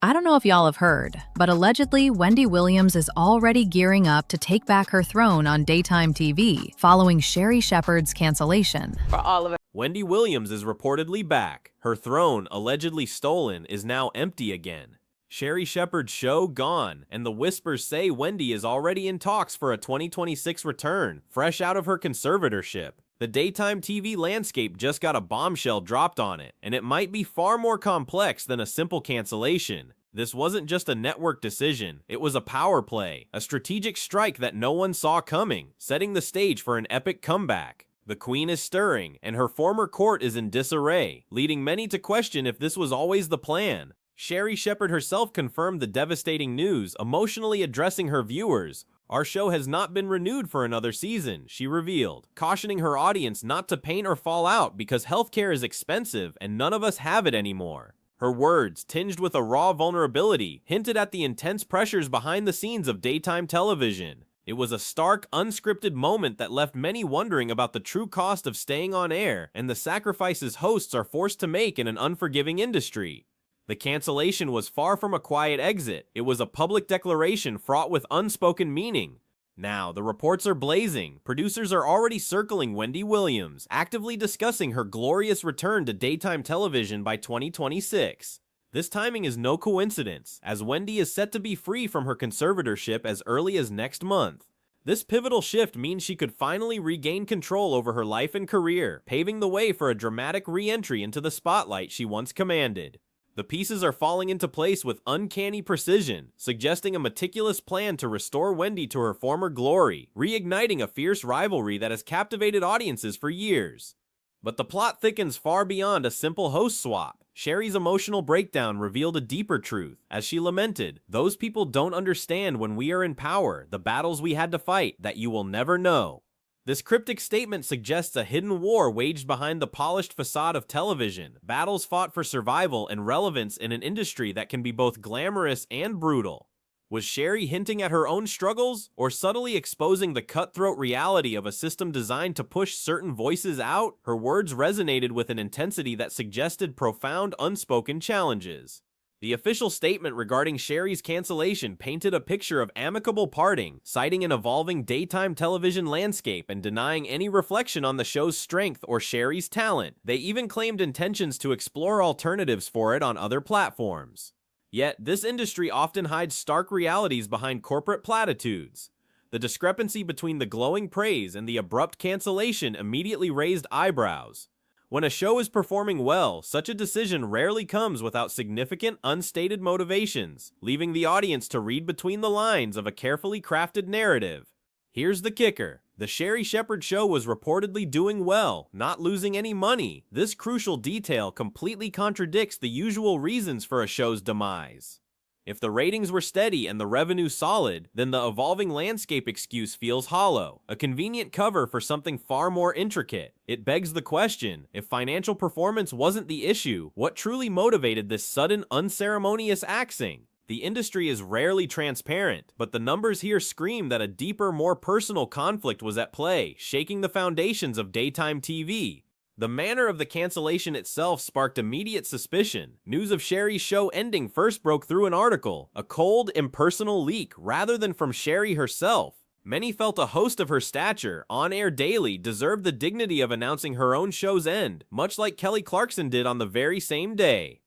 I don't know if y'all have heard, but allegedly, Wendy Williams is already gearing up to take back her throne on daytime TV, following Sherri Shepherd's cancellation. For all of it. Wendy Williams is reportedly back. Her throne, allegedly stolen, is now empty again. Sherri Shepherd's show gone, and the whispers say Wendy is already in talks for a 2026 return, fresh out of her conservatorship. The daytime TV landscape just got a bombshell dropped on it, and it might be far more complex than a simple cancellation. This wasn't just a network decision, it was a power play, a strategic strike that no one saw coming, setting the stage for an epic comeback. The queen is stirring, and her former court is in disarray, leading many to question if this was always the plan. Sherri Shepherd herself confirmed the devastating news, emotionally addressing her viewers. "Our show has not been renewed for another season," she revealed, cautioning her audience not to paint or fall out because healthcare is expensive and none of us have it anymore. Her words, tinged with a raw vulnerability, hinted at the intense pressures behind the scenes of daytime television. It was a stark, unscripted moment that left many wondering about the true cost of staying on air and the sacrifices hosts are forced to make in an unforgiving industry. The cancellation was far from a quiet exit. It was a public declaration fraught with unspoken meaning. Now, the reports are blazing. Producers are already circling Wendy Williams, actively discussing her glorious return to daytime television by 2026. This timing is no coincidence, as Wendy is set to be free from her conservatorship as early as next month. This pivotal shift means she could finally regain control over her life and career, paving the way for a dramatic re-entry into the spotlight she once commanded. The pieces are falling into place with uncanny precision, suggesting a meticulous plan to restore Wendy to her former glory, reigniting a fierce rivalry that has captivated audiences for years. But the plot thickens far beyond a simple host swap. Sherri's emotional breakdown revealed a deeper truth, as she lamented, "Those people don't understand when we are in power, the battles we had to fight that you will never know." This cryptic statement suggests a hidden war waged behind the polished facade of television, battles fought for survival and relevance in an industry that can be both glamorous and brutal. Was Sherri hinting at her own struggles, or subtly exposing the cutthroat reality of a system designed to push certain voices out? Her words resonated with an intensity that suggested profound unspoken challenges. The official statement regarding Sherri's cancellation painted a picture of amicable parting, citing an evolving daytime television landscape and denying any reflection on the show's strength or Sherri's talent. They even claimed intentions to explore alternatives for it on other platforms. Yet, this industry often hides stark realities behind corporate platitudes. The discrepancy between the glowing praise and the abrupt cancellation immediately raised eyebrows. When a show is performing well, such a decision rarely comes without significant, unstated motivations, leaving the audience to read between the lines of a carefully crafted narrative. Here's the kicker. The Sherri Shepherd show was reportedly doing well, not losing any money. This crucial detail completely contradicts the usual reasons for a show's demise. If the ratings were steady and the revenue solid, then the evolving landscape excuse feels hollow, a convenient cover for something far more intricate. It begs the question, if financial performance wasn't the issue, what truly motivated this sudden, unceremonious axing? The industry is rarely transparent, but the numbers here scream that a deeper, more personal conflict was at play, shaking the foundations of daytime TV. The manner of the cancellation itself sparked immediate suspicion. News of Sherri's show ending first broke through an article, a cold, impersonal leak rather than from Sherri herself. Many felt a host of her stature, on air daily, deserved the dignity of announcing her own show's end, much like Kelly Clarkson did on the very same day.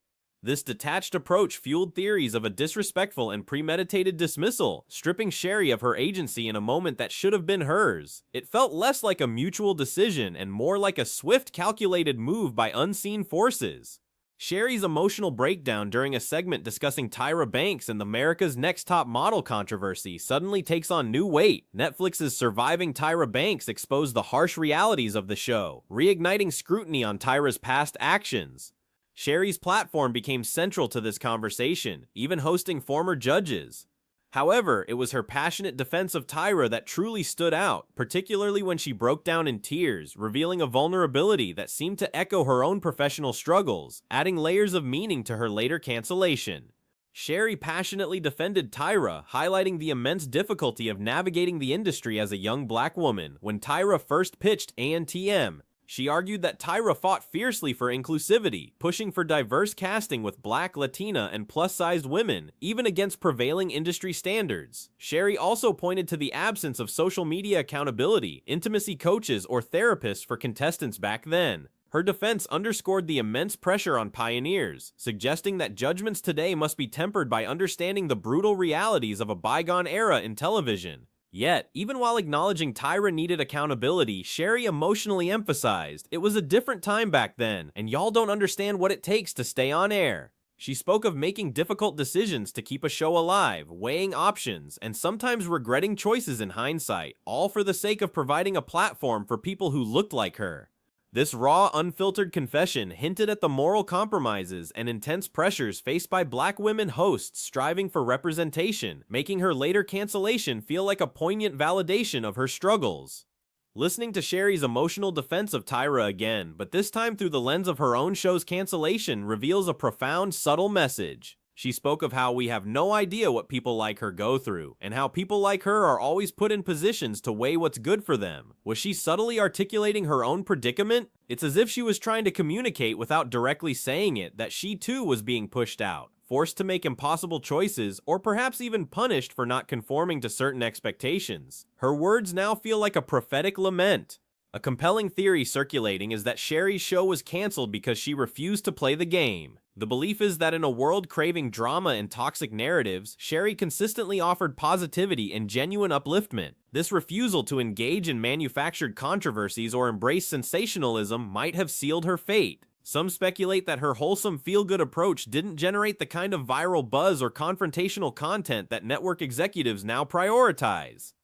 This detached approach fueled theories of a disrespectful and premeditated dismissal, stripping Sherri of her agency in a moment that should have been hers. It felt less like a mutual decision and more like a swift, calculated move by unseen forces. Sherri's emotional breakdown during a segment discussing Tyra Banks and the America's Next Top Model controversy suddenly takes on new weight. Netflix's Surviving Tyra Banks exposed the harsh realities of the show, reigniting scrutiny on Tyra's past actions. Sherri's platform became central to this conversation, even hosting former judges. However, it was her passionate defense of Tyra that truly stood out, particularly when she broke down in tears, revealing a vulnerability that seemed to echo her own professional struggles, adding layers of meaning to her later cancellation. Sherri passionately defended Tyra, highlighting the immense difficulty of navigating the industry as a young black woman. When Tyra first pitched ANTM, She argued that Tyra fought fiercely for inclusivity, pushing for diverse casting with Black, Latina, and plus-sized women, even against prevailing industry standards. Sherri also pointed to the absence of social media accountability, intimacy coaches, or therapists for contestants back then. Her defense underscored the immense pressure on pioneers, suggesting that judgments today must be tempered by understanding the brutal realities of a bygone era in television. Yet, even while acknowledging Tyra needed accountability, Sherri emotionally emphasized, "It was a different time back then, and y'all don't understand what it takes to stay on air." She spoke of making difficult decisions to keep a show alive, weighing options, and sometimes regretting choices in hindsight, all for the sake of providing a platform for people who looked like her. This raw, unfiltered confession hinted at the moral compromises and intense pressures faced by Black women hosts striving for representation, making her later cancellation feel like a poignant validation of her struggles. Listening to Sherri's emotional defense of Tyra again, but this time through the lens of her own show's cancellation, reveals a profound, subtle message. She spoke of how we have no idea what people like her go through, and how people like her are always put in positions to weigh what's good for them. Was she subtly articulating her own predicament? It's as if she was trying to communicate without directly saying it, that she too was being pushed out, forced to make impossible choices, or perhaps even punished for not conforming to certain expectations. Her words now feel like a prophetic lament. A compelling theory circulating is that Sherri's show was canceled because she refused to play the game. The belief is that in a world craving drama and toxic narratives, Sherri consistently offered positivity and genuine upliftment. This refusal to engage in manufactured controversies or embrace sensationalism might have sealed her fate. Some speculate that her wholesome feel-good approach didn't generate the kind of viral buzz or confrontational content that network executives now prioritize.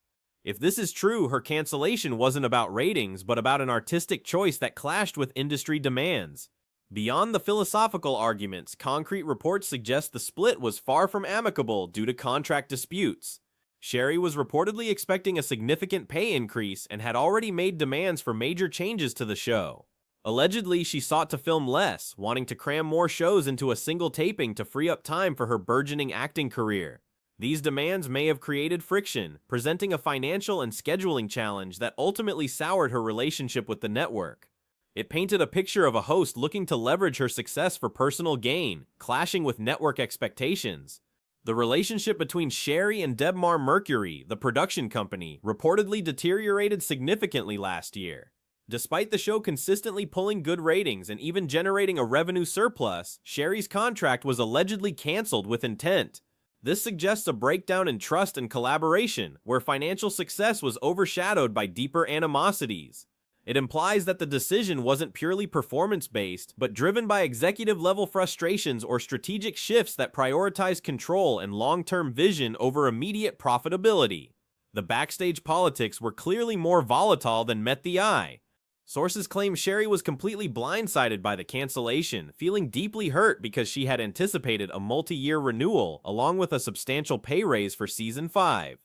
If this is true, her cancellation wasn't about ratings, but about an artistic choice that clashed with industry demands. Beyond the philosophical arguments, concrete reports suggest the split was far from amicable due to contract disputes. Sherri was reportedly expecting a significant pay increase and had already made demands for major changes to the show. Allegedly, she sought to film less, wanting to cram more shows into a single taping to free up time for her burgeoning acting career. These demands may have created friction, presenting a financial and scheduling challenge that ultimately soured her relationship with the network. It painted a picture of a host looking to leverage her success for personal gain, clashing with network expectations. The relationship between Sherri and Debmar Mercury, the production company, reportedly deteriorated significantly last year. Despite the show consistently pulling good ratings and even generating a revenue surplus, Sherri's contract was allegedly canceled with intent. This suggests a breakdown in trust and collaboration, where financial success was overshadowed by deeper animosities. It implies that the decision wasn't purely performance-based, but driven by executive-level frustrations or strategic shifts that prioritize control and long-term vision over immediate profitability. The backstage politics were clearly more volatile than met the eye. Sources claim Sherri was completely blindsided by the cancellation, feeling deeply hurt because she had anticipated a multi-year renewal, along with a substantial pay raise for Season 5.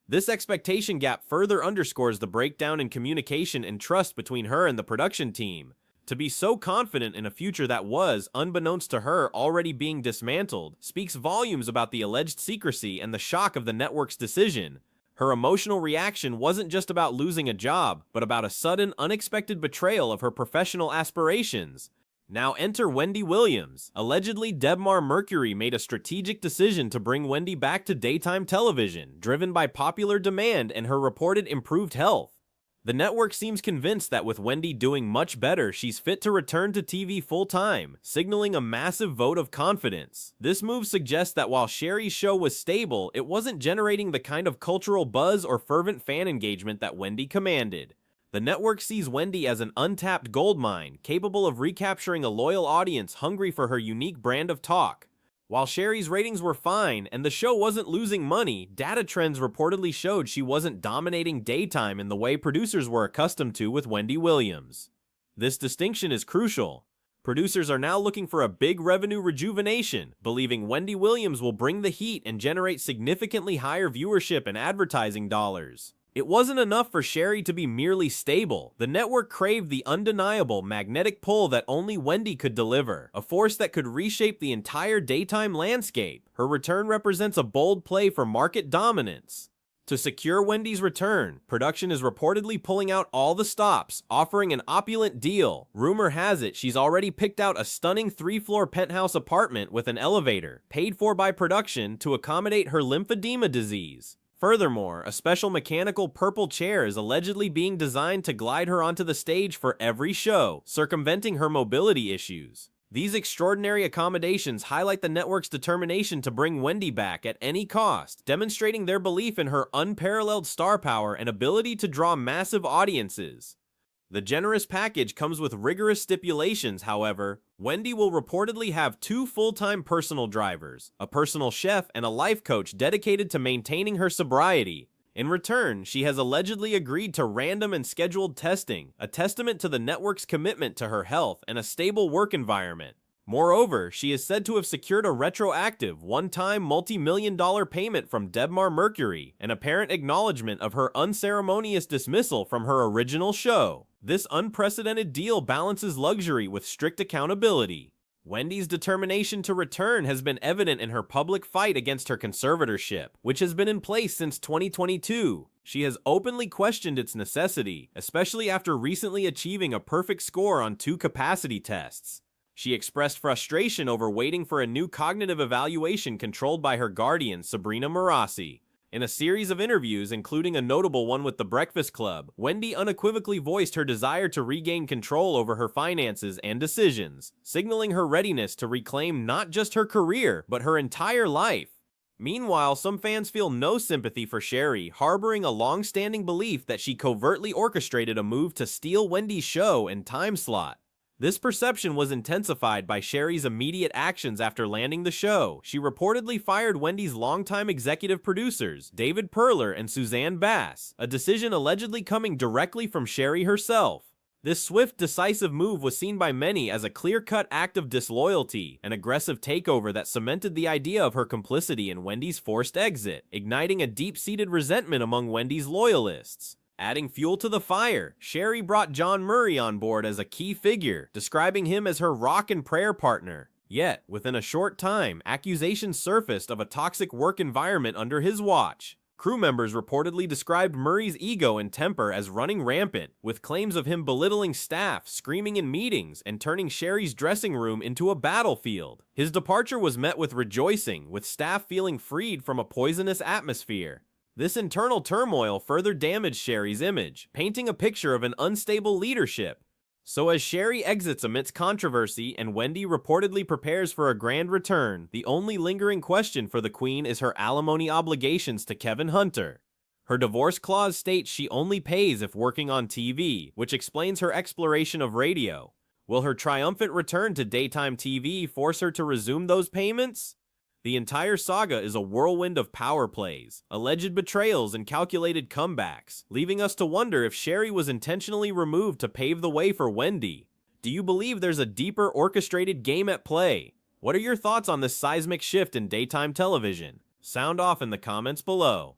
This expectation gap further underscores the breakdown in communication and trust between her and the production team. To be so confident in a future that was, unbeknownst to her, already being dismantled, speaks volumes about the alleged secrecy and the shock of the network's decision. Her emotional reaction wasn't just about losing a job, but about a sudden, unexpected betrayal of her professional aspirations. Now enter Wendy Williams. Allegedly, Debmar Mercury made a strategic decision to bring Wendy back to daytime television, driven by popular demand and her reported improved health. The network seems convinced that with Wendy doing much better, she's fit to return to TV full-time, signaling a massive vote of confidence. This move suggests that while Sherri's show was stable, it wasn't generating the kind of cultural buzz or fervent fan engagement that Wendy commanded. The network sees Wendy as an untapped goldmine, capable of recapturing a loyal audience hungry for her unique brand of talk. While Sherri's ratings were fine and the show wasn't losing money, data trends reportedly showed she wasn't dominating daytime in the way producers were accustomed to with Wendy Williams. This distinction is crucial. Producers are now looking for a big revenue rejuvenation, believing Wendy Williams will bring the heat and generate significantly higher viewership and advertising dollars. It wasn't enough for Sherri to be merely stable. The network craved the undeniable magnetic pull that only Wendy could deliver, a force that could reshape the entire daytime landscape. Her return represents a bold play for market dominance. To secure Wendy's return, production is reportedly pulling out all the stops, offering an opulent deal. Rumor has it she's already picked out a stunning 3-floor penthouse apartment with an elevator, paid for by production to accommodate her lymphedema disease. Furthermore, a special mechanical purple chair is allegedly being designed to glide her onto the stage for every show, circumventing her mobility issues. These extraordinary accommodations highlight the network's determination to bring Wendy back at any cost, demonstrating their belief in her unparalleled star power and ability to draw massive audiences. The generous package comes with rigorous stipulations, however. Wendy will reportedly have 2 full-time personal drivers, a personal chef, and a life coach dedicated to maintaining her sobriety. In return, she has allegedly agreed to random and scheduled testing, a testament to the network's commitment to her health and a stable work environment. Moreover, she is said to have secured a retroactive, one-time multi-million-dollar payment from Debmar Mercury, an apparent acknowledgement of her unceremonious dismissal from her original show. This unprecedented deal balances luxury with strict accountability. Wendy's determination to return has been evident in her public fight against her conservatorship, which has been in place since 2022. She has openly questioned its necessity, especially after recently achieving a perfect score on 2 capacity tests. She expressed frustration over waiting for a new cognitive evaluation controlled by her guardian, Sabrina Marassi. In a series of interviews, including a notable one with The Breakfast Club, Wendy unequivocally voiced her desire to regain control over her finances and decisions, signaling her readiness to reclaim not just her career, but her entire life. Meanwhile, some fans feel no sympathy for Sherri, harboring a long-standing belief that she covertly orchestrated a move to steal Wendy's show and time slot. This perception was intensified by Sherri's immediate actions after landing the show. She reportedly fired Wendy's longtime executive producers, David Perler and Suzanne Bass, a decision allegedly coming directly from Sherri herself. This swift, decisive move was seen by many as a clear-cut act of disloyalty, an aggressive takeover that cemented the idea of her complicity in Wendy's forced exit, igniting a deep-seated resentment among Wendy's loyalists. Adding fuel to the fire, Sherri brought John Murray on board as a key figure, describing him as her rock and prayer partner. Yet, within a short time, accusations surfaced of a toxic work environment under his watch. Crew members reportedly described Murray's ego and temper as running rampant, with claims of him belittling staff, screaming in meetings, and turning Sherri's dressing room into a battlefield. His departure was met with rejoicing, with staff feeling freed from a poisonous atmosphere. This internal turmoil further damaged Sherri's image, painting a picture of an unstable leadership. So as Sherri exits amidst controversy and Wendy reportedly prepares for a grand return, the only lingering question for the Queen is her alimony obligations to Kevin Hunter. Her divorce clause states she only pays if working on TV, which explains her exploration of radio. Will her triumphant return to daytime TV force her to resume those payments? The entire saga is a whirlwind of power plays, alleged betrayals, and calculated comebacks, leaving us to wonder if Sherri was intentionally removed to pave the way for Wendy. Do you believe there's a deeper orchestrated game at play? What are your thoughts on this seismic shift in daytime television? Sound off in the comments below.